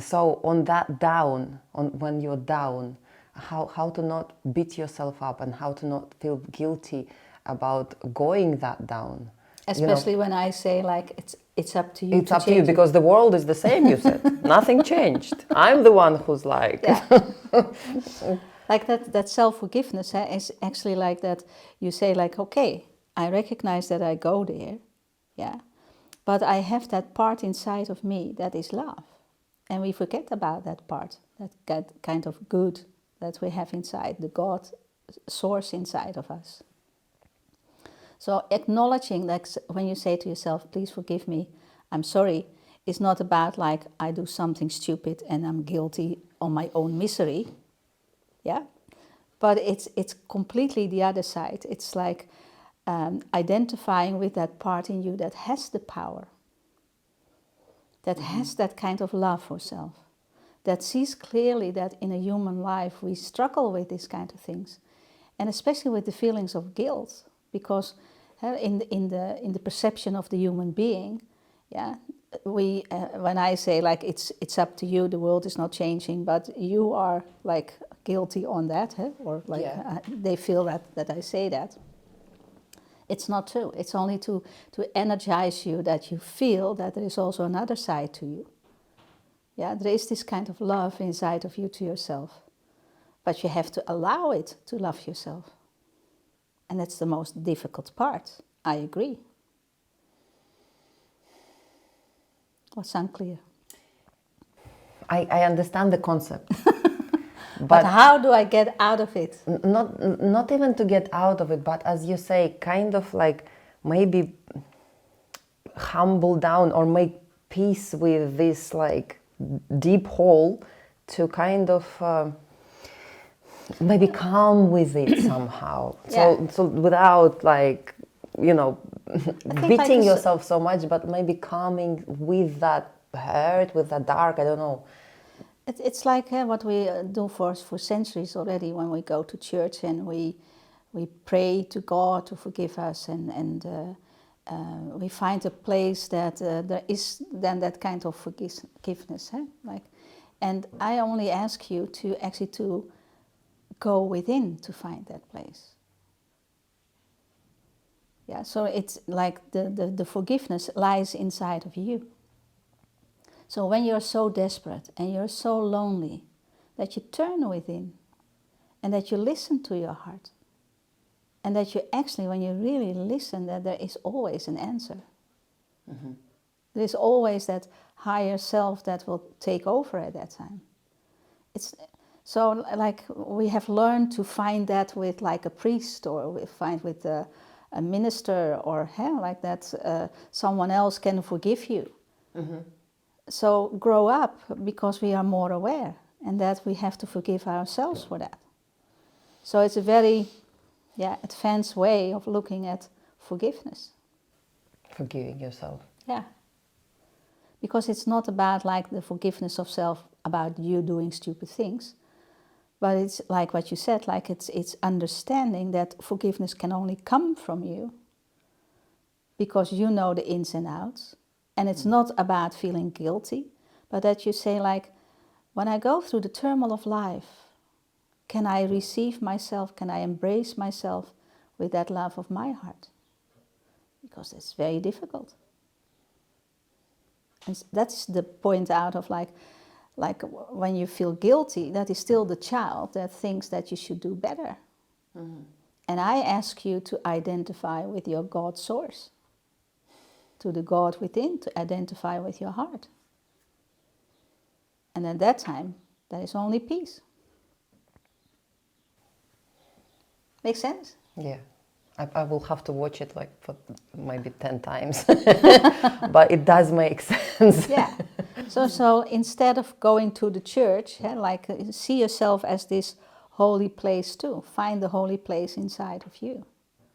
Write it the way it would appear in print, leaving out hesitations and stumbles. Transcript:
So on that down, when you're down, how to not beat yourself up and how to not feel guilty about going that down. Especially when I say like it's up to you. It's up to you because the world is the same. You said nothing changed. I'm the one who's like. Yeah. Like that self-forgiveness is actually like that. You say like, okay, I recognize that I go there, yeah, but I have that part inside of me that is love, and we forget about that part, that kind of good that we have inside, the God source inside of us. So acknowledging that when you say to yourself, please forgive me, I'm sorry, is not about like I do something stupid and I'm guilty on my own misery. Yeah, but it's completely the other side. It's like identifying with that part in you that has the power, that has that kind of love for self, that sees clearly that in a human life we struggle with these kind of things, and especially with the feelings of guilt, because in the perception of the human being, yeah, we when I say like it's up to you, the world is not changing, but you are like guilty on that, or like they feel that I say that. It's not true. It's only to energize you that you feel that there is also another side to you. Yeah, there is this kind of love inside of you to yourself, but you have to allow it to love yourself, and that's the most difficult part. I agree. What's unclear? I understand the concept. But how do I get out of it? Not even to get out of it, but as you say, kind of like maybe humble down or make peace with this like deep hole to kind of maybe calm with it somehow. So without like, you know, beating like yourself so much, but maybe calming with that hurt, with that dark, I don't know. It's like what we do for centuries already when we go to church and we pray to God to forgive us, and we find a place that there is then that kind of forgiveness. Like, and I only ask you to actually to go within to find that place. Yeah, so it's like the forgiveness lies inside of you. So when you're so desperate and you're so lonely, that you turn within and that you listen to your heart, and that you actually, when you really listen, that there is always an answer. Mm-hmm. There is always that higher self that will take over at that time. It's so like we have learned to find that with like a priest, or we find with a minister, or like that someone else can forgive you. Mm-hmm. So grow up, because we are more aware, and that we have to forgive ourselves for that. So it's a very advanced way of looking at forgiveness. Forgiving yourself. Yeah. Because it's not about like the forgiveness of self about you doing stupid things, but it's like what you said, like it's understanding that forgiveness can only come from you because you know the ins and outs. And it's not about feeling guilty, but that you say like, when I go through the turmoil of life, can I receive myself, can I embrace myself with that love of my heart? Because it's very difficult. And that's the point out of like when you feel guilty, that is still the child that thinks that you should do better. Mm-hmm. And I ask you to identify with your God source, to the God within, to identify with your heart. And at that time, there is only peace. Make sense? Yeah. I will have to watch it like for maybe 10 times. But it does make sense. Yeah. So instead of going to the church, like see yourself as this holy place too. Find the holy place inside of you.